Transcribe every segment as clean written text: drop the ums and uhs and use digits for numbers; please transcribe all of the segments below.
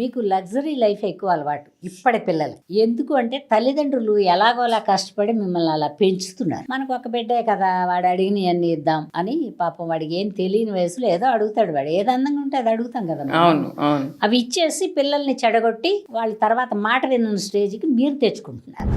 మీకు luxury life ఎక్కువ అలవాటు ఇప్పటి పిల్లలు. ఎందుకు అంటే తల్లిదండ్రులు ఎలాగోలా కష్టపడి మిమ్మల్ని అలా పెంచుతున్నారు. మనకు ఒక బిడ్డే కదా, వాడు అడిగిన అన్ని ఇద్దాం అని. పాపం వాడికి ఏం తెలియని వయసులో ఏదో అడుగుతాడు. వాడు ఏది అందంగా ఉంటే అది అడుగుతాం కదా. అవి ఇచ్చేసి పిల్లల్ని చెడగొట్టి వాళ్ళ తర్వాత మాట విన్న స్టేజ్కి మీరు తెచ్చుకుంటున్నారు.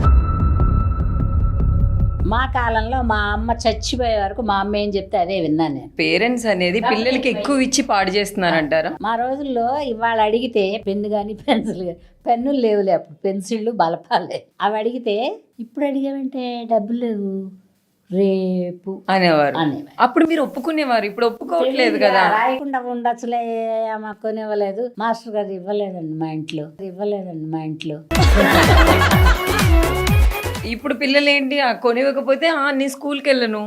మా కాలంలో మా అమ్మ చచ్చిపోయే వరకు మా అమ్మ ఏం చెప్తే అదే విన్నాను నేను. పేరెంట్స్ అనేది పిల్లలకి ఎక్కువ ఇచ్చి పాడు చేస్తున్నారంటారా? మా రోజుల్లో ఇవాళ అడిగితే పెన్ను కానీ పెన్సిల్ కానీ, పెన్నులు లేవులే అప్పుడు, పెన్సిళ్ళు బలపాలే. అవి అడిగితే ఇప్పుడు అడిగామంటే డబ్బులు లేవు రేపు అనేవారు. అప్పుడు మీరు ఒప్పుకునేవారు, ఇప్పుడు ఒప్పుకోవట్లేదు కదా. రాయకుండా ఉండొచ్చులే మాకు కొనివ్వలేదు, మాస్టర్ గారు ఇవ్వలేదండి మా ఇంట్లో. ఇప్పుడు పిల్లలు ఏంటి, కొనివ్వకపోతే నీ స్కూల్కి వెళ్ళను,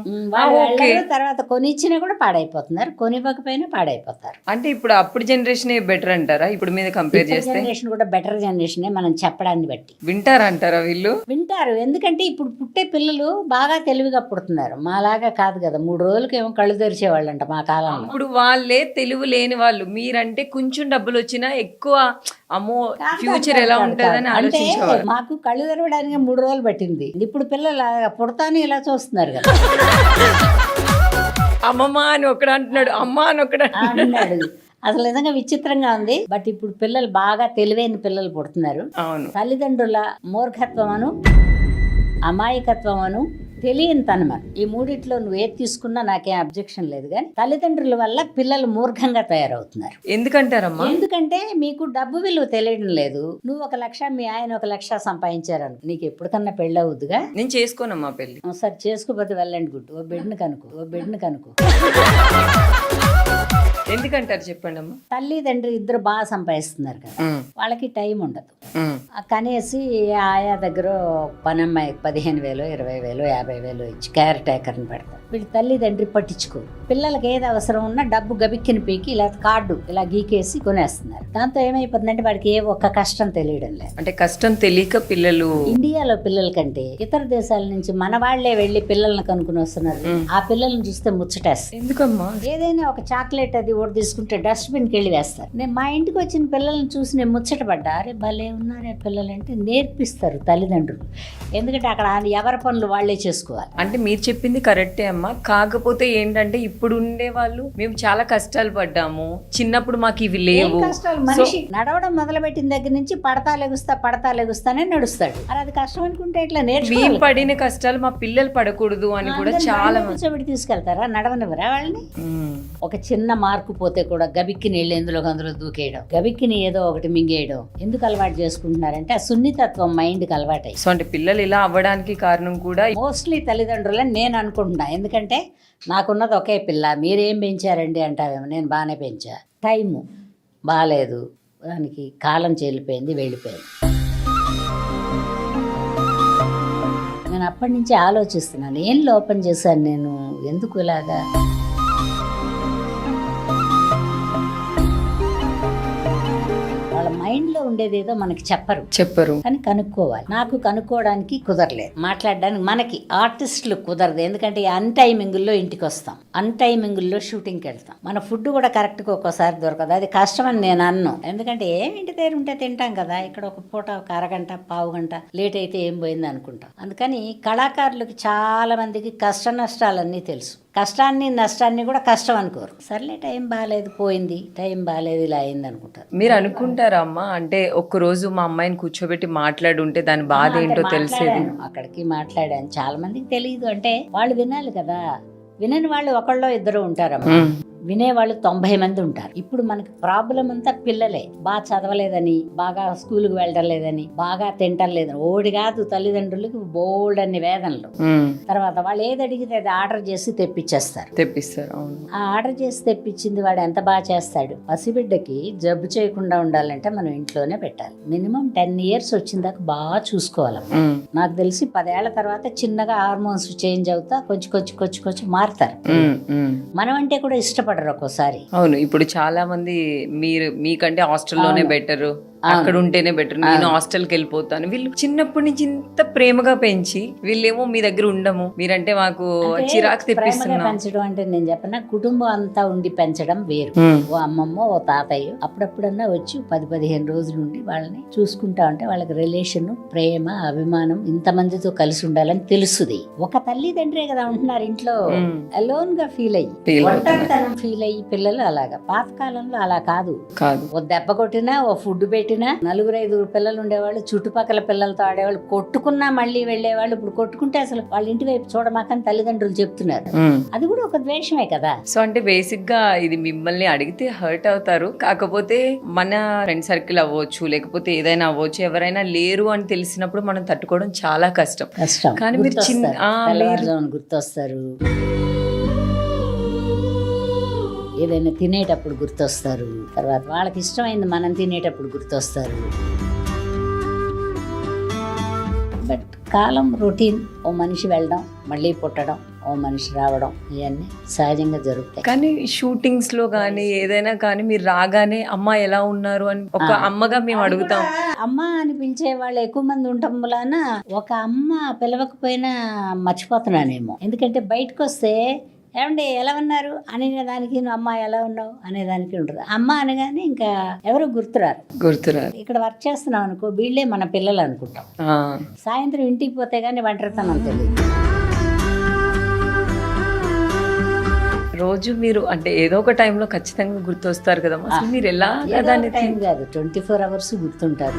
తర్వాత కొనిచ్చినా కూడా పాడైపోతున్నారు, కొనివ్వకపోయినా పాడైపోతారు. అంటే ఇప్పుడు అప్పుడు జనరేషన్ బెటర్ అంటారా? ఇప్పుడు మీద కంపేర్ చేస్తే జనరేషన్ కూడా బెటర్ జనరేషన్ మనం చెప్పడాన్ని బట్టి. వింటారంటారా? వీళ్ళు వింటారు, ఎందుకంటే ఇప్పుడు పుట్టే పిల్లలు బాగా తెలివిగా పుడుతున్నారు. మాలాగా కాదు కదా, 3 రోజులకి ఏమో కళ్ళు తెరిచేవాళ్ళంట మా కాలంలో. ఇప్పుడు వాళ్ళే తెలివి లేని వాళ్ళు. మీరంటే కొంచెం డబ్బులు వచ్చినా ఎక్కువ అమ్మో ఫ్యూచర్ ఎలా ఉంటుందని ఆలోచించేవాళ్ళు. మాకు కళ్ళు తెరవడానికి 3 రోజులు పట్టింది. ఇప్పుడు పిల్లలు పుడతానే ఇలా చూస్తున్నారు కదా. అమ్మమ్మ అని ఒకడు అంటున్నాడు, అమ్మ అని ఒకడు అంటున్నాడు. అసలు నిజంగా విచిత్రంగా ఉంది. బట్ ఇప్పుడు పిల్లలు బాగా తెలివైన పిల్లలు పుడుతున్నారు. అవును. తల్లిదండ్రుల మూర్ఖత్వమును, అమాయకత్వమును, తెలియనితనమను, ఈ మూడిట్లో నువ్వు ఏది తీసుకున్నా నాకేం అబ్జెక్షన్ లేదు. కానీ తల్లిదండ్రుల వల్ల పిల్లలు మూర్ఖంగా తయారవుతున్నారు. ఎందుకంటారమ్మా? ఎందుకంటే మీకు డబ్బు విలువ తెలియడం లేదు. నువ్వు 1 లక్ష, మీ ఆయన 1 లక్ష సంపాదించారను, నీకు ఎప్పటికన్నా పెళ్ళి అవుద్దుగా. నేను చేసుకోనమ్మా పెళ్ళి. సరే చేసుకోకపోతే వెళ్ళండి గుడ్డు, ఓ బిడ్డను కనుకో. ఎందుకంటారు చెప్పండి అమ్మా? తల్లిదండ్రి ఇద్దరు బాగా సంపాదిస్తున్నారు కదా, వాళ్ళకి టైం ఉండదు. కనేసి ఆయా దగ్గర పనమ్మాయి 15,000, 20,000, 50,000 ఇచ్చి కేర్ టేకర్ని పెడతారు. వీళ్ళు తల్లిదండ్రి పట్టించుకోరు. పిల్లలకి ఏది అవసరం ఉన్నా డబ్బు గబిక్కిన పీకి ఇలా కార్డు ఇలా గీకేసి కొనేస్తున్నారు. దాంతో ఏమైపోతుందంటే వాడికి ఏ ఒక్క కష్టం తెలియడం లేదు. అంటే కష్టం తెలియక పిల్లలు, ఇండియాలో పిల్లల కంటే ఇతర దేశాల నుంచి మన వాళ్లే వెళ్లి పిల్లల్ని కనుక్కుని వస్తున్నారు. ఆ పిల్లల్ని చూస్తే ముచ్చటేస్తారు. ఎందుకమ్మా? ఏదైనా ఒక చాక్లెట్ అది ఒకటి తీసుకుంటే డస్ట్బిన్కి వెళ్ళి వేస్తారు. నేను మా ఇంటికి వచ్చిన పిల్లల్ని చూసి నేను ముచ్చటపడ్డా, అరే భలే ఉన్నారే పిల్లలంటే. నేర్పిస్తారు తల్లిదండ్రులు, ఎందుకంటే అక్కడ ఎవరి పనులు వాళ్లే చేసుకోవాలి. అంటే మీరు చెప్పింది కరెక్టే అమ్మా. కాకపోతే ఏంటంటే ఇప్పుడు ఉండే వాళ్ళు, మేము చాలా కష్టాలు పడ్డాము చిన్నప్పుడు, మాకు ఇవి లేవు. కష్టాలు మనిషి నడవడం మొదలుపెట్టిన దగ్గర నుంచి పడతా లెగుస్తానే నడుస్తాడు. అది కష్టం అనుకుంటే ఇట్లా మేము పడిన కష్టాలు మా పిల్లలు పడకూడదు అని కూడా చాలా మంది తీసుకెళ్తారా, నడవనివ్వరా వాళ్ళని. ఒక చిన్న మార్కు పోతే కూడా గబిక్కిని వెళ్ళి అందులో దూకేయడం, గబిక్కిని ఏదో ఒకటి మింగేయడం. ఎందుకు అలవాటు చేసుకుంటున్నారంటే ఆ సున్నితత్వం మైండ్కి అలవాటు. సో అంటే పిల్లలు ఇలా అవ్వడానికి కారణం కూడా మోస్ట్లీ తల్లిదండ్రులని నేను అనుకుంటున్నా. ఎందుకంటే నాకున్నది ఒకే పిల్ల, మీరేం పెంచారండి అంటావేమో. నేను బాగానే పెంచా, టైము బాగాలేదు, దానికి కాలం వెళ్ళిపోయింది. నేను అప్పటి నుంచి ఆలోచిస్తున్నాను, ఏం లోపం చేశాను నేను, ఎందుకు ఇలాగా. వాళ్ళ మైండ్లో ఉండేదేదో మనకి చెప్పరు కానీ కనుక్కోవాలి. నాకు కనుక్కోవడానికి కుదరలేదు, మాట్లాడడానికి మనకి ఆర్టిస్టులు కుదరదు. ఎందుకంటే అన్ టైమింగుల్లో ఇంటికి వస్తాం, అన్ టైమింగుల్లో షూటింగ్కి వెళ్తాం. మన ఫుడ్ కూడా కరెక్ట్గా ఒక్కోసారి దొరకదు. అది కష్టమని నేను అన్ను, ఎందుకంటే ఇంటి దగ్గర ఉంటే తింటాం కదా. ఇక్కడ ఒక పూట ఒక అరగంట పావు గంట లేట్ అయితే ఏం పోయింది అనుకుంటాం. అందుకని కళాకారులకి చాలా మందికి కష్ట నష్టాలన్నీ తెలుసు. కష్టాన్ని నష్టాన్ని కూడా కష్టం అనుకోరు. సర్లే టైం బాగాలేదు, పోయింది, టైం బాగాలేదు, ఇలా అయింది అనుకుంటారు. మీరు అనుకుంటారా అమ్మా, అంటే ఒక్కరోజు మా అమ్మాయిని కూర్చోబెట్టి మాట్లాడుంటే దాని బాధ ఏంటో తెలిసేది? అక్కడికి మాట్లాడాను, చాలా మందికి తెలియదు. అంటే వాళ్ళు వినాలి కదా. వినని వాళ్ళు ఒకళ్ళో ఇద్దరు ఉంటారమ్మా, వినేవాళ్ళు 90 మంది ఉంటారు. ఇప్పుడు మనకి ప్రాబ్లం అంతా పిల్లలే. బాగా చదవలేదని, బాగా స్కూల్కి వెళ్ళడం లేదని, బాగా తింటం లేదని. ఓడి కాదు, తల్లిదండ్రులకి బోల్డ్ అన్ని వేదనలు. తర్వాత వాళ్ళు ఏది అడిగితే అది ఆర్డర్ చేసి తెప్పిస్తారు. ఆ ఆర్డర్ చేసి తెప్పించింది వాడు ఎంత బాగా చేస్తాడు. పసిబిడ్డకి జబ్బు చేయకుండా ఉండాలంటే మనం ఇంట్లోనే పెట్టాలి. మినిమం 10 years వచ్చిన దాకా బాగా చూసుకోవాలి. నాకు తెలిసి 10 ఏళ్ల తర్వాత చిన్నగా హార్మోన్స్ చేంజ్ అవుతా కొంచెం మారుతారు. మనం అంటే కూడా ఇష్టపడరు ఒక్కోసారి. అవును, ఇప్పుడు చాలా మంది మీకంటే హాస్టల్లోనే బెటర్, అక్కడ ఉంటేనే బెటర్, నేను హాస్టల్కి వెళ్ళిపోతాను. వీళ్ళు చిన్నప్పటి నుంచి ఇంత ప్రేమగా పెంచి వీళ్ళేమో మీ దగ్గర ఉండము, మీరంటే మాకు చిరాకు ప్రేమగా తెప్పిస్తున్నా. పెంచడం అంటే నేను చెప్పిన కుటుంబం అంతా ఉండి పెంచడం వేరు. ఓ అమ్మమ్మ ఓ తాతయ్య అప్పుడప్పుడన్నా వచ్చి 10-15 రోజులు ఉండి వాళ్ళని చూసుకుంటా ఉంటే వాళ్ళకి రిలేషన్, ప్రేమ, అభిమానం ఇంతమందితో కలిసి ఉండాలని తెలుస్తుంది. ఒక తల్లిదండ్రే కదా ఉంటున్నారు ఇంట్లో, అలోన్ గా ఫీల్ అయ్యి, ఒంటరితనం ఫీల్ అయ్యి పిల్లలు అలాగా. పాతకాలంలో అలా కాదు. ఓ దెబ్బ కొట్టినా, ఓ ఫుడ్ పెట్టినా, 4-5 పిల్లలు ఉండేవాళ్ళు, చుట్టుపక్కల పిల్లలతో ఆడేవాళ్ళు, కొట్టుకున్నా మళ్ళీ వెళ్ళేవాళ్ళు. ఇప్పుడు కొట్టుకుంటే అసలు వాళ్ళ ఇంటి వైపు చూడమాకని తల్లిదండ్రులు చెప్తున్నారు. అది కూడా ఒక ద్వేషమే కదా. సో అంటే బేసిక్ గా ఇది మిమ్మల్ని అడిగితే హర్ట్ అవుతారు, కాకపోతే మన ఫ్రెండ్ సర్కిల్ అవ్వచ్చు, లేకపోతే ఏదైనా అవ్వచ్చు, ఎవరైనా లేరు అని తెలిసినప్పుడు మనం తట్టుకోవడం చాలా కష్టం. కానీ మీరు తెల్లవారుజామున గుర్తొస్తారు, ఏదైనా తినేటప్పుడు గుర్తొస్తారు, తర్వాత వాళ్ళకి ఇష్టమైంది మనం తినేటప్పుడు గుర్తొస్తారు. బట్ కాలం రొటీన్, ఓ మనిషి వెళ్ళడం మళ్ళీ పుట్టడం, ఓ మనిషి రావడం, ఇవన్నీ సహజంగా జరుగుతాయి. కానీ షూటింగ్స్ లో కానీ ఏదైనా కానీ మీరు రాగానే అమ్మ ఎలా ఉన్నారు అని ఒక అమ్మగా మేము అడుగుతాం. అమ్మ అని పిలిచే వాళ్ళు ఎక్కువ మంది ఉండటం వలన ఒక అమ్మ పిలవకపోయినా మర్చిపోతున్నానేమో. ఎందుకంటే బయటకు వస్తే ఏమండి ఎలా ఉన్నారు అనేదానికి, నువ్వు అమ్మ ఎలా ఉన్నావు అనేదానికి ఉంటుంది. అమ్మ అనగానే ఇంకా ఎవరు గుర్తురారు. ఇక్కడ వర్క్ చేస్తున్నాం అనుకో, వీళ్ళే మన పిల్లలు అనుకుంటాం. సాయంత్రం ఇంటికి పోతే గానీ ఒంటరితనం తెలియదు. రోజు మీరు అంటే ఏదో ఒక టైంలో ఖచ్చితంగా గుర్తొస్తారు కదమ్మా. అసలు మీరు ఎలా టైం కాదు, 24 hours గుర్తుంటారు.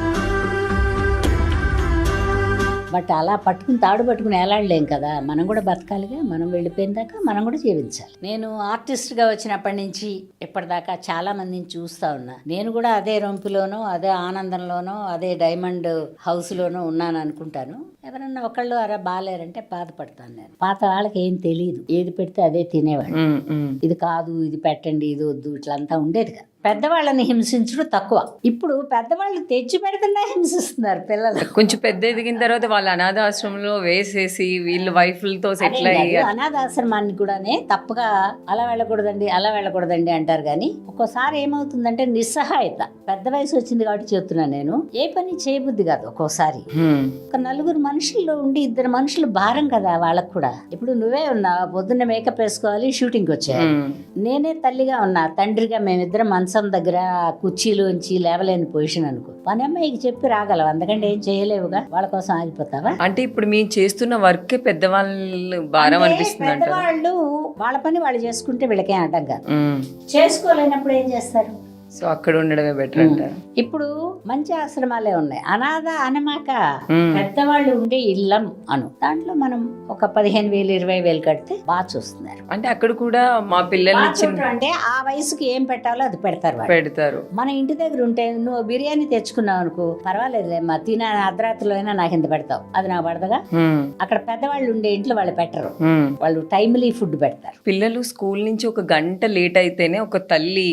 బట్ అలా తాడు పట్టుకుని ఎలాడలేం కదా, మనం కూడా బతకాలిగా. మనం వెళ్ళిపోయిన దాకా మనం కూడా జీవించాలి. నేను ఆర్టిస్ట్గా వచ్చినప్పటి నుంచి ఇప్పటిదాకా చాలా మందిని చూస్తా ఉన్నా. నేను కూడా అదే రొంపులోనో, అదే ఆనందంలోనో, అదే డైమండ్ హౌస్లోనో ఉన్నాను అనుకుంటాను. ఎవరన్నా ఒకళ్ళు అలా బాగాలేరంటే బాధపడతాను నేను. పాత వాళ్ళకి ఏం తెలియదు, ఏది పెడితే అదే తినేవాడు. ఇది కాదు, ఇది పెట్టండి, ఇది వద్దు, ఇట్లంతా ఉండేది కదా. పెద్దవాళ్ళని హింసించడం తక్కువ. ఇప్పుడు పెద్దవాళ్ళు తెచ్చి పెడుతున్నా హింసిస్తున్నారు పిల్లలు. కొంచెం పెద్ద ఎదిగిన తర్వాత వాళ్ళ అనాథాశ్రమంలో వేసేసి వీళ్ళు వైఫ్లతో సెటిల్ అయ్యి, అనాథాశ్రమాన్ని కూడానే తప్పుగా అలా వెళ్ళకూడదండి అంటారు. కానీ ఒక్కోసారి ఏమవుతుందంటే నిస్సహాయత. పెద్ద వయసు వచ్చింది కాబట్టి చెప్తున్నా నేను, ఏ పని చేయబుద్ధి కాదు. ఒక్కోసారి ఒక 4 మనుషుల్లో ఉండి 2 మనుషులు భారం కదా వాళ్ళకు కూడా. ఇప్పుడు నువ్వే ఉన్నావు, పొద్దున్న మేకప్ వేసుకోవాలి, షూటింగ్ వచ్చాయి. నేనే తల్లిగా ఉన్నా, తండ్రిగా మేమిద్దరం మంచం దగ్గర కుర్చీలోంచి లేవలేని పొజిషన్ అనుకో. పని అమ్మాయికి చెప్పి రాగలవు, అందుకంటే ఏం చేయలేవుగా. వాళ్ళ కోసం ఆగిపోతావా? అంటే ఇప్పుడు మేము చేస్తున్న వర్క్ పెద్దవాళ్ళు భారం అనిపిస్తుంది. పెద్దవాళ్ళు వాళ్ళ పని వాళ్ళు చేసుకుంటే వీళ్ళకేం అడ్డం కాదు. చేసుకోలేనప్పుడు ఏం చేస్తారు? సో అక్కడ ఉండడమే బెటర్ అంటారు. ఇప్పుడు మంచి ఆశ్రమాలే ఉన్నాయి. అనాథ అనమాక పెద్దవాళ్ళు ఉండే ఇల్లం అను, దాంట్లో మనం ఒక 15,000 20,000 కడితే బాగా చూస్తున్నారు. అంటే అక్కడ కూడా మా పిల్లల్ని అంటే ఆ వయసుకి ఏం పెట్టాలో అది పెడతారు. మన ఇంటి దగ్గర ఉంటే నువ్వు బిర్యానీ తెచ్చుకున్నావు అనుకో, పర్వాలేదులే మా తిన అర్ధరాత్రిలో అయినా నాకు ఇంత పెడతావు, అది నాకు పడదగా. అక్కడ పెద్దవాళ్ళు ఉండే ఇంట్లో వాళ్ళు పెట్టరు, వాళ్ళు టైమ్లీ ఫుడ్ పెడతారు. పిల్లలు స్కూల్ నుంచి 1 గంట లేట్ అయితేనే ఒక తల్లి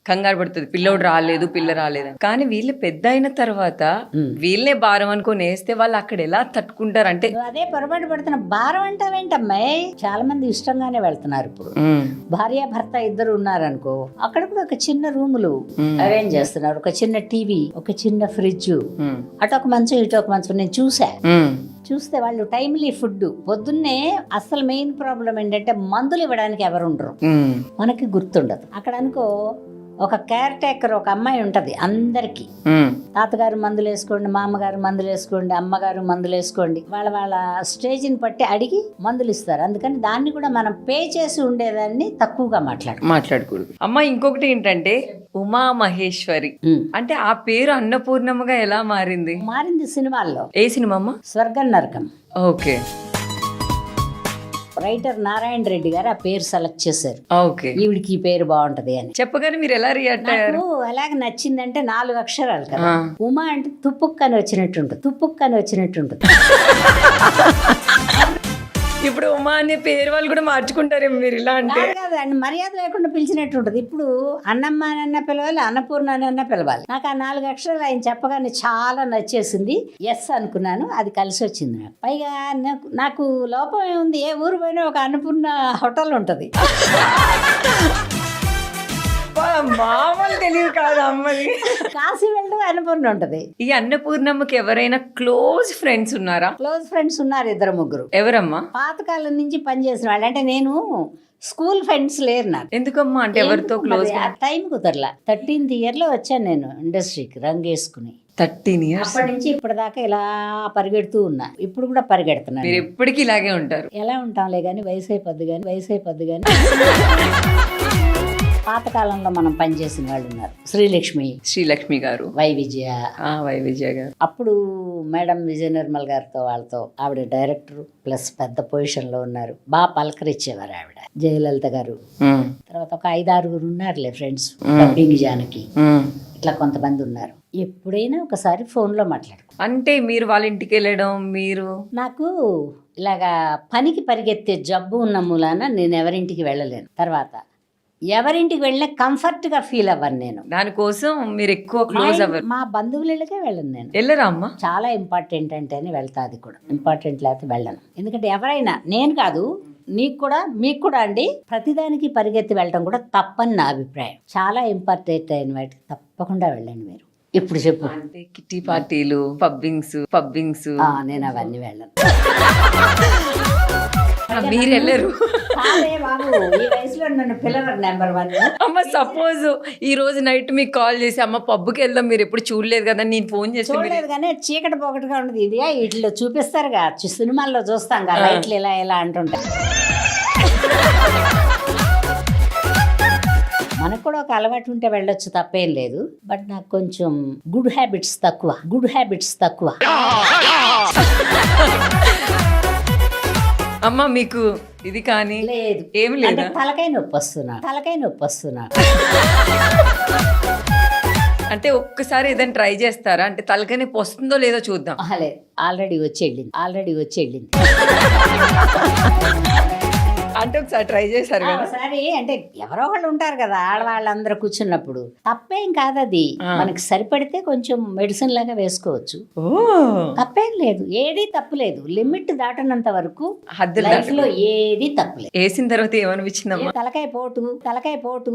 కంగారు పడుతుంది, పిల్లోడు రాలేదు, పిల్ల రాలేదు. కానీ వీళ్ళు పెద్ద అయిన తర్వాత వీళ్ళనే భారం అనుకుని వేస్తే వాళ్ళు అక్కడ ఎలా తట్టుకుంటారు? అంటే అదే పొరపాటు పడుతున్న భారం అంటావేంటమ్మాయి. చాలా మంది ఇష్టంగానే వెళ్తున్నారు. ఇప్పుడు భార్య భర్త ఇద్దరు ఉన్నారనుకో, అక్కడ కూడా ఒక చిన్న రూములు అరేంజ్ చేస్తున్నారు, ఒక చిన్న టీవీ, ఒక చిన్న ఫ్రిడ్జ్, అటు ఒక మంచం ఇటు ఒక మంచం. నేను చూస్తే వాళ్ళు టైమ్లీ ఫుడ్. పొద్దున్నే అసలు మెయిన్ ప్రాబ్లం ఏంటంటే మందులు ఇవ్వడానికి ఎవరు ఉండరు, మనకి గుర్తుండదు. అక్కడ అనుకో ఒక కేర్ టేకర్, ఒక అమ్మాయి ఉంటది అందరికి. తాతగారు మందులు వేసుకోండి, మామగారు మందులు వేసుకోండి, అమ్మగారు మందులు వేసుకోండి, వాళ్ళ స్టేజ్ని బట్టి అడిగి మందులు ఇస్తారు. అందుకని దాన్ని కూడా మనం పే చేసి ఉండేదాన్ని తక్కువగా మాట్లాడకూడదు. అమ్మ ఇంకొకటి ఏంటంటే ఉమా మహేశ్వరి అంటే ఆ పేరు అన్నపూర్ణమ్మగా ఎలా మారింది? సినిమాల్లో. ఏ సినిమా అమ్మ? స్వర్గం నరకం. ఓకే. రైటర్ నారాయణ రెడ్డి గారు ఆ పేరు సెలెక్ట్ చేశారు. ఓకే, ఈవిడికి ఈ పేరు బాగుంటది అని చెప్పగానే మీరు ఎలా రియాక్ట్ అయ్యారు? ఎలాగ నచ్చిందంటే 4 అక్షరాలు కదా. ఉమా అంటే తుప్పుక్కని వచ్చినట్టుంటుంది. ఇప్పుడు ఉమా అనే పేరు వాళ్ళు కూడా మార్చుకుంటారేమో మీరు ఇలా అంటే. కాదండి, మర్యాద లేకుండా పిలిచినట్టు ఉంటుంది. ఇప్పుడు అన్నమ్మ అన్న పిలవాలి, అన్నపూర్ణ అన్న పిలవాలి. నాకు ఆ 4 అక్షరాలు ఆయన చెప్పగానే చాలా నచ్చేసింది. ఎస్ అనుకున్నాను, అది కలిసి వచ్చింది నాకు. పైగా నాకు లోపం ఏముంది, ఏ ఊరు పోయినా ఒక అన్నపూర్ణ హోటల్ ఉంటుంది. అబ్బా మామూలు తెలియదు కాదు అమ్మది. కాశీ వెళ్ళడం అన్నపూర్ణ ఉంటది. ఈ అన్నపూర్ణమ్మకి ఎవరైనా క్లోజ్ ఫ్రెండ్స్ ఉన్నారా? క్లోజ్ ఫ్రెండ్స్ ఉన్నారు, 2-3. ఎవరమ్మా? పాతకాలం నుంచి పనిచేసిన వాళ్ళు. అంటే నేను స్కూల్ ఫ్రెండ్స్ లేరు నాకు. ఎందుకమ్మా? అంటే ఎవరితో క్లోజ్? ఆ టైం కుదరలా. 13th year లో వచ్చాను నేను ఇండస్ట్రీకి రంగేసుకుని. 13 years. అప్పటి నుంచి ఇప్పటిదాకా ఇలా పరిగెడుతూ ఉన్నా. ఇప్పుడు కూడా పరిగెడుతున్నాను. మీరు ఎప్పటికీ ఇలాగే ఉంటారు. ఎలా ఉంటాంలే కానీ వయసు అయిపోద్ది కానీ పాతకాలంలో మనం పనిచేసిన వాళ్ళు ఉన్నారు. శ్రీలక్ష్మి గారు, వై విజయ గారు. అప్పుడు మేడం విజయ నిర్మల్ గారితో వాళ్ళతో, ఆవిడ డైరెక్టర్ ప్లస్ పెద్ద పొజిషన్ లో ఉన్నారు. బాగా పలకరించేవారు ఆవిడ. జయలలిత గారు, తర్వాత ఒక 5-6 ఉన్నారులే ఫ్రెండ్స్. డబ్బింగ్ జానకి, ఇట్లా కొంతమంది ఉన్నారు. ఎప్పుడైనా ఒకసారి ఫోన్ లో మాట్లాడుకో. అంటే మీరు వాళ్ళ ఇంటికి వెళ్ళడం, మీరు నాకు ఇలాగా పనికి పరిగెత్తే జబ్బు ఉన్న మూలాన నేను ఎవరింటికి వెళ్ళలేను. తర్వాత ఎవరింటికి వెళ్ళినా కంఫర్ట్ గా ఫీల్ అవ్వను నేను. దానికోసం మీరు ఎక్కువ క్లోజ్ అవ్వరు. మా బంధువుల ఇళ్ళకే వెళ్ళను నేను. వెళ్ళరా అమ్మా? చాలా ఇంపార్టెంట్ అంటేనే వెళ్తా. అది కూడా ఇంపార్టెంట్ లేకపోతే వెళ్ళను. ఎందుకంటే ఎవరైనా, నేను కాదు నీకు కూడా మీకు కూడా అండి, ప్రతిదానికి పరిగెత్తి వెళ్ళడం కూడా తప్పని నా అభిప్రాయం. చాలా ఇంపార్టెంట్ అయిన వాటికి తప్పకుండా వెళ్ళండి మీరు. ఇప్పుడు చెప్పు. అంటే కిట్టి పార్టీలు, పబ్బింగ్స్ నేను అవన్నీ వెళ్ళను. మీరు వెళ్ళరు? ఈ వయసులో నన్ను పిల్లవారు నెంబర్ 1. అమ్మ సపోజ్ ఈ రోజు నైట్ మీకు కాల్ చేసి అమ్మ పబ్బుకి వెళ్దాం, మీరు ఎప్పుడు చూడలేదు కదా, నేను ఫోన్ చేసి చూడలేదు కానీ చీకటి పోకటిగా ఉండదు. ఇది ఇట్లా చూపిస్తారుగా, సినిమాల్లో చూస్తాం కదా, లైట్లు ఇలా అంటుంటాయి. మనకు కూడా ఒక అలవాటు ఉంటే వెళ్ళొచ్చు, తప్పేం లేదు. బట్ నాకు కొంచెం గుడ్ హ్యాబిట్స్ తక్కువ. అమ్మ మీకు ఇది కానీ లేదు, ఏమి లేదు. తలకాయ నొప్పి వస్తున్నా. అంటే ఒక్కసారి ఏదైనా ట్రై చేస్తారా? అంటే తలకాయ నొప్పి వస్తుందో లేదో చూద్దాం. లేదు, ఆల్రెడీ వచ్చి వెళ్ళింది. అంటే ఒకసారి ట్రై చేశారు కదా? ఒకసారి అంటే ఎవరో వాళ్ళు ఉంటారు కదా, ఆడవాళ్ళందరూ కూర్చున్నప్పుడు. తప్పేం కాదు అది. మనకి సరిపడితే కొంచెం మెడిసిన్ లాగా వేసుకోవచ్చు. తప్పేం లేదు, ఏది తప్పులేదు. లిమిట్ దాటనంత వరకు లైఫ్ లో ఏది తప్పులేదు. వేసిన తర్వాత ఏమనిపించిందమ్మా? తలకాయ పోటు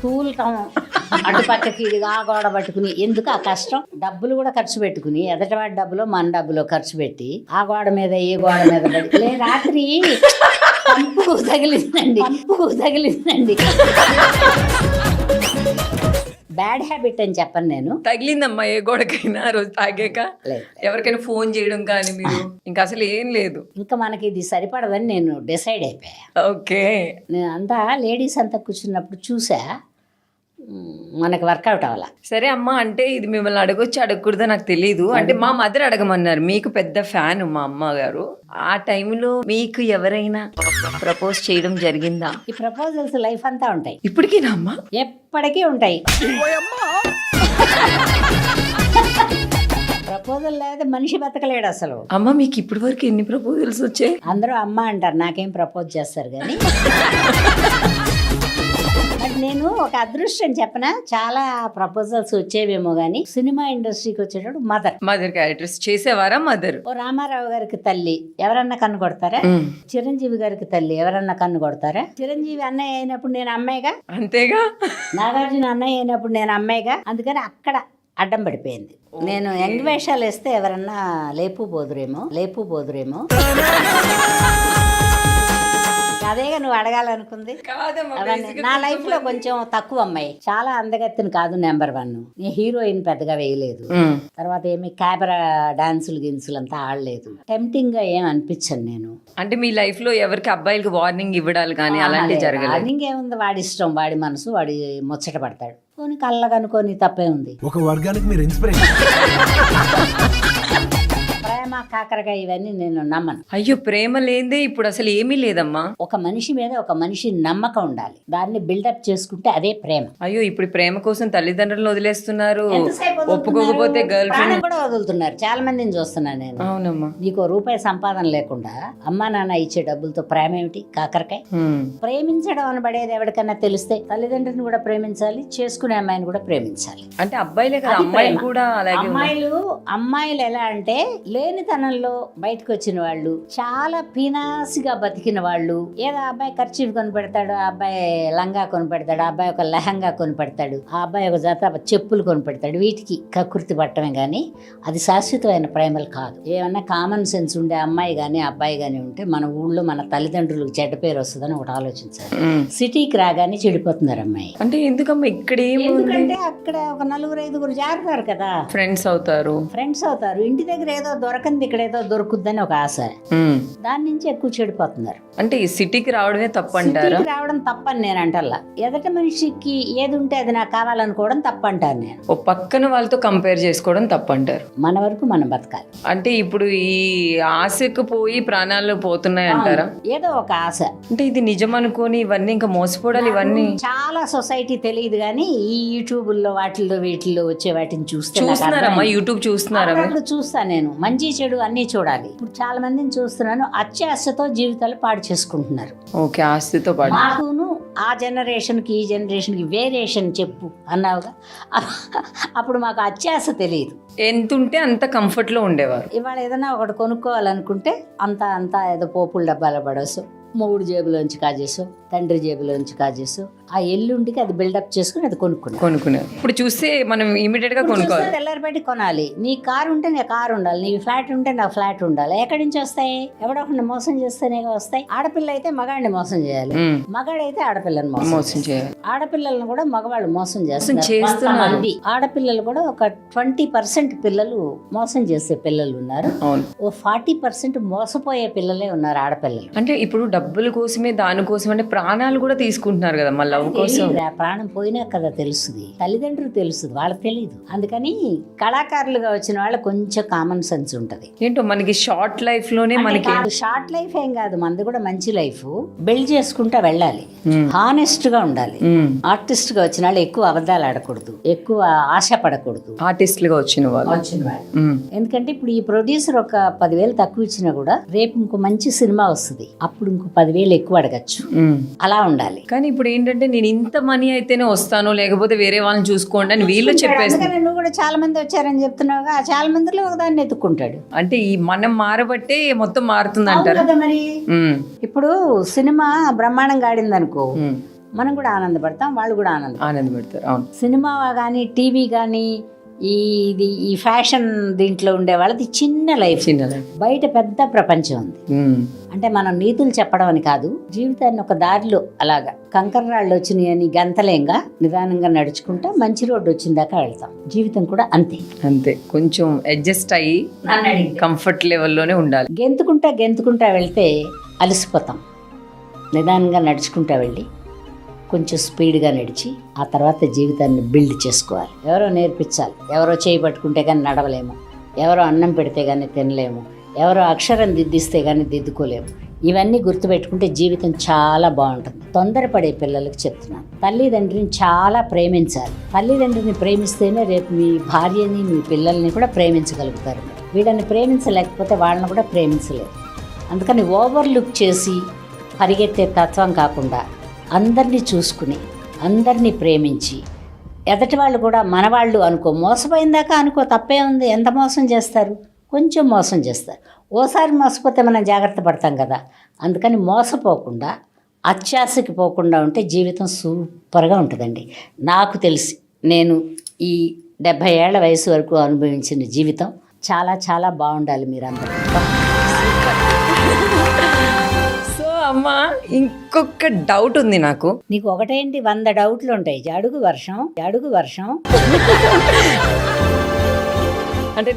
తూలుతాం అటుపక్కకి ఆ గోడ పట్టుకుని. ఎందుకు ఆ కష్టం? డబ్బులు కూడా ఖర్చు పెట్టుకుని, ఎదటివాడి డబ్బులో మన డబ్బులో ఖర్చు పెట్టి ఆ గోడ మీద ఈ గోడ మీద పడి రాత్రి పంపుకు తగిలిందండి. బ్యాడ్ హ్యాబిట్ అని చెప్పను నేను. తగిలిందమ్మా ఏ గోడకైనా రోజు తాగాక? ఎవరికైనా ఫోన్ చేయడం కానీ మీరు ఇంకా అసలు ఏం లేదు? ఇంకా మనకి ఇది సరిపడదని నేను డిసైడ్ అయిపోయా. ఓకే. నేను అంతా లేడీస్ అంతా కూర్చున్నప్పుడు చూసా, మనకి వర్కౌట్ అవ్వాల. సరే అమ్మ, అంటే ఇది మిమ్మల్ని అడగకూడదో నాకు తెలీదు. అంటే మా మదర్ అడగమన్నారు. మీకు పెద్ద ఫ్యాన్ మా అమ్మ గారు. ఆ టైంలో మీకు ఎవరైనా ప్రపోజ్ చేయడం జరిగిందా? ఈ ప్రపోజల్స్ లైఫ్ అంతా ఉంటాయి. ఇప్పటికీనా అమ్మ? ఎప్పటికీ ఉంటాయి. ప్రపోజల్ లేదా మనిషి బతకలేడు అసలు. అమ్మ మీకు ఇప్పటి వరకు ఎన్ని ప్రపోజల్స్ వచ్చాయి? అందరూ అమ్మ అంటారు, నాకేం ప్రపోజ్ చేస్తారు కానీ. నేను ఒక అదృష్టం చెప్పనా, చాలా ప్రపోజల్స్ వచ్చేవేమో గానీ సినిమా ఇండస్ట్రీకి వచ్చేటప్పుడు మదర్ క్యారెక్టర్స్ చేసేవారా? మదర్ ఓ రామారావు గారికి తల్లి ఎవరన్నా కన్ను కొడతారా? చిరంజీవి గారికి తల్లి ఎవరన్నా కన్ను కొడతారా? చిరంజీవి అన్నయ్య అయినప్పుడు నేను అమ్మాయిగా, అంతేగా. నాగార్జున అన్నయ్య అయినప్పుడు నేను అమ్మాయిగా. అందుకని అక్కడ అడ్డం పడిపోయింది. నేను యంగ్ వేషాలు వేస్తే ఎవరన్నా లేపుపోదురేమో. అదేగా నువ్వు అడగాలనుకుంది. నా లైఫ్ లో కొంచెం తక్కువ అమ్మాయి, చాలా అందగత్తిని కాదు నెంబర్ 1. నీ హీరోయిన్ పెద్దగా వేయలేదు. తర్వాత ఏమి కెమెరా డాన్సులు గిన్సులు అంతా ఆడలేదు. టెంప్టింగ్ గా ఏం అనిపించను నేను. అంటే మీ లైఫ్ లో ఎవరికి అబ్బాయిలకి వార్నింగ్ ఇవ్వడాలు కానీ అలాంటివి జరగలేదు? వార్నింగ్ ఏముంది, వాడి ఇష్టం, వాడి మనసు, వాడి ముచ్చట పడతాడు. కొన్ని కళ్ళగనుకొని తప్పే ఉంది. ఒక వర్గానికి మీరు ఇన్స్పిరేషన్. ప్రేమ కాకరకాయ ఇవన్నీ నేను నమ్మను. అయ్యో, ప్రేమ లేదే ఇప్పుడు అసలు ఏమీ లేదమ్మా. ఒక మనిషి మీద ఒక మనిషి నమ్మకం ఉండాలి, దాన్ని బిల్డప్ చేసుకుంటే అదే ప్రేమ. అయ్యో, ఇప్పుడు ప్రేమ కోసం తల్లిదండ్రులను వదిలేస్తున్నారు, ఒప్పుకోకపోతే గర్ల్ ఫ్రెండ్ కూడా వదులుతున్నారు. చాలా మందిని చూస్తున్నాను నేను. అవునమ్మా. నీకు రూపాయి సంపాదన లేకుండా అమ్మా నాన్న ఇచ్చే డబ్బులతో ప్రేమ ఏమిటి? కాకరకాయ. ప్రేమించడం అనబడేది ఎవరికైనా తెలిస్తే తల్లిదండ్రులను కూడా ప్రేమించాలి, చేసుకునే అమ్మాయిని కూడా ప్రేమించాలి. అంటే అబ్బాయిలే కదా, అమ్మాయిలు కూడా అలాగే. అమ్మాయిలు ఎలా అంటే లేని చిన్నతనంలో బయటకు వచ్చిన వాళ్ళు, చాలా పీనాసిగా బతికిన వాళ్ళు, ఏదో ఆ అబ్బాయి ఖర్చీఫ్ కొని పెడతాడు, ఆ అబ్బాయి లంగా కొని పెడతాడు, ఆ అబ్బాయి ఒక లెహంగా కొని పెడతాడు, ఆ అబ్బాయి ఒక జత చెప్పులు కొని పెడతాడు, వీటికి కకృతి పట్టమే కానీ అది శాశ్వతమైన ప్రేమలు కాదు. ఏమన్నా కామన్ సెన్స్ ఉండే అమ్మాయి కానీ అబ్బాయి కానీ ఉంటే మన ఊళ్ళో మన తల్లిదండ్రులకు చెడ్డ పేరు వస్తుందని ఒకటి ఆలోచించాలి. సిటీకి రాగానే చెడిపోతున్నారు అమ్మాయి. అంటే ఎందుకమ్మా ఇక్కడ ఎందుకంటే అక్కడ ఒక 4-5 జారుతారు కదా, ఫ్రెండ్స్ అవుతారు. ఇంటి దగ్గర ఏదో దొరకంది ఇక్కడ ఏదో దొరుకుద్దని ఒక ఆశ, దాని నుంచి ఎక్కువ చెడిపోతున్నారు. అంటే ఈ సిటీకి రావడమే తప్పంటారా? సిటీకి రావడం తప్పని నేను అంటల్లా, ఎదట మనిషికి ఏది ఉంటే అది నాకు కావాలనుకోవడం తప్పంటాను నేను. ఓ పక్కన వాళ్ళతో కంపేర్ చేసుకోవడం తప్పంటారు. మన వరకు మనం బతకాలి. అంటే ఇప్పుడు ఈ ఆశకు పోయి ప్రాణాలు పోతున్నాయి అంటారా? ఏదో ఒక ఆశ. అంటే ఇది నిజం అనుకోని ఇవన్నీ ఇంకా మోసపోవడాలి. ఇవన్నీ చాలా సొసైటీ తెలియదు కానీ ఈ యూట్యూబుల్లో వీటిల్లో వచ్చే వాటిని చూస్తున్నారమ్మా. యూట్యూబ్ చూస్తున్నారా? చూస్తాను నేను, మంచి చెడు అన్ని చూడాలి. ఇప్పుడు చాలా మందిని చూస్తున్నాను, అత్యాశతో జీవితాలు పాడు చేసుకుంటున్నారు. ఓకే, ఆస్తితో పాటు. మాకును ఆ జనరేషన్కి ఈ జనరేషన్కి వేరియేషన్ చెప్పు అన్నావుగా, అప్పుడు మాకు అత్యాశ తెలియదు. ఎంత ఉంటే అంత కంఫర్ట్ లో ఉండేవారు. ఇవాళ ఏదైనా ఒకటి కొనుక్కోవాలనుకుంటే అంతా ఏదో పోపుల డబ్బాలో పడేసు, మొగుడు జేబులోంచి కాజేసు, తండ్రి జేబులోంచి కాజేసు, ఆ ఎల్లుండికి అది బిల్డప్ చేసుకుని అది కొనుక్కునే. ఇప్పుడు చూస్తే మనం ఇమీడియట్ గా కొనుక్కోవాలి, తెల్లారి పెట్టి కొనాలి. నీ కారు ఉంటే నీ కారు ఉండాలి, నీ ఫ్లాట్ ఉంటే నా ఫ్లాట్ ఉండాలి. ఎక్కడి నుంచి వస్తాయి? ఎవడో ఒకరిని మోసం చేస్తేనే వస్తాయి. ఆడపిల్ల అయితే మగాడిని మోసం చేయాలి, మగాడైతే ఆడపిల్లని మోసం చేయాలి. ఆడపిల్లలను కూడా మగవాళ్ళు మోసం చేస్తున్నారు. ఆడపిల్లలు కూడా ఒక 20% పిల్లలు మోసం చేసే పిల్లలు ఉన్నారు, ఓ 40% మోసపోయే పిల్లలే ఉన్నారు ఆడపిల్లలు. అంటే ఇప్పుడు డబ్బుల కోసమే దానికోసం అంటే ప్రాణాలు కూడా తీసుకుంటున్నారు కదా మళ్ళీ. ప్రాణం పోయినా కదా తెలుస్తుంది, తల్లిదండ్రులు తెలుస్తుంది, వాళ్ళకి తెలియదు. అందుకని కళాకారులుగా వచ్చిన వాళ్ళకి కొంచెం కామన్ సెన్స్ ఉంటది. ఏంటో మనకి షార్ట్ లైఫ్ లోనే మనకి షార్ట్ లైఫ్ ఏం కాదు, మనది కూడా మంచి లైఫ్ బిల్డ్ చేసుకుంటా వెళ్ళాలి, హానెస్ట్ గా ఉండాలి. ఆర్టిస్ట్ గా వచ్చిన వాళ్ళు ఎక్కువ అబద్ధాలు ఆడకూడదు, ఎక్కువ ఆశ పడకూడదు. ఆర్టిస్టులుగా వచ్చిన వాళ్ళు ఎందుకంటే ఇప్పుడు ఈ ప్రొడ్యూసర్ ఒక 10,000 తక్కువ ఇచ్చినా కూడా రేపు ఇంకో మంచి సినిమా వస్తుంది, అప్పుడు ఇంకో 10,000 ఎక్కువ అడగచ్చు. అలా ఉండాలి. కానీ ఇప్పుడు ఏంటంటే నేను ఇంత మనీ అయితేనే వస్తాను, లేకపోతే వేరే వాళ్ళని చూసుకోండి అని వీళ్ళు చెప్పేస్తారు. నువ్వు కూడా చాలా మంది వచ్చారని చెప్తున్నావుగా, చాలా మందిలో ఒకదాన్ని ఎత్తుక్కుంటాడు. అంటే ఈ మనం మారబట్టే మొత్తం మారుతుంది అంటారు మరి. ఇప్పుడు సినిమా బ్రహ్మాండంగా ఆడింది అనుకో, మనం కూడా ఆనందపడతాం, వాళ్ళు కూడా ఆనందపడతారు. అవును, సినిమా కానీ టీవీ కానీ ఈ ఫ్యాషన్ దీంట్లో ఉండే వాళ్ళది చిన్న లైఫ్, బయట పెద్ద ప్రపంచం ఉంది. అంటే మనం నీతులు చెప్పడం అని కాదు, జీవితాన్ని ఒక దారిలో అలాగా కంకర్రాళ్ళు వచ్చినాయి అని గంతలేంగా నిదానంగా నడుచుకుంటా మంచి రోడ్డు వచ్చిన దాకా వెళ్తాం. జీవితం కూడా అంతే, కొంచెం అడ్జస్ట్ అయ్యి కంఫర్ట్ లెవెల్లోనే ఉండాలి. గెంతుకుంటా వెళ్తే అలసిపోతాం, నిదానంగా నడుచుకుంటా వెళ్ళి కొంచెం స్పీడ్గా నడిచి ఆ తర్వాత జీవితాన్ని బిల్డ్ చేసుకోవాలి. ఎవరో నేర్పించాలి, ఎవరో చేయి పట్టుకుంటే కానీ నడవలేము, ఎవరో అన్నం పెడితే కానీ తినలేము, ఎవరో అక్షరం దిద్దిస్తే కానీ దిద్దుకోలేము. ఇవన్నీ గుర్తుపెట్టుకుంటే జీవితం చాలా బాగుంటుంది. తొందరపడే పిల్లలకు చెప్తున్నాను, తల్లిదండ్రిని చాలా ప్రేమించాలి. తల్లిదండ్రిని ప్రేమిస్తేనే రేపు మీ భార్యని మీ పిల్లల్ని కూడా ప్రేమించగలుగుతారు. వీళ్ళని ప్రేమించలేకపోతే వాళ్ళని కూడా ప్రేమించలేరు. అందుకని ఓవర్లుక్ చేసి పరిగెత్తే తత్వం కాకుండా అందరినీ చూసుకుని అందరినీ ప్రేమించి ఎదటి వాళ్ళు కూడా మనవాళ్ళు అనుకో, మోసపోయిందాకా అనుకో, తప్పే ఉంది. ఎంత మోసం చేస్తారు? కొంచెం మోసం చేస్తారు. ఓసారి మోసపోతే మనం జాగ్రత్త పడతాం కదా. అందుకని మోసపోకుండా అత్యాశకి పోకుండా ఉంటే జీవితం సూపర్గా ఉంటుందండి. నాకు తెలిసి నేను ఈ 70 ఏళ్ల వయసు వరకు అనుభవించిన జీవితం చాలా చాలా బాగుండాలి మీరందరూ. అమ్మా, ఇంకొక డౌట్ ఉంది నాకు. నీకు ఒకటేంటి 100 డౌట్లు ఉంటాయి. అడుగు వర్షం అంటే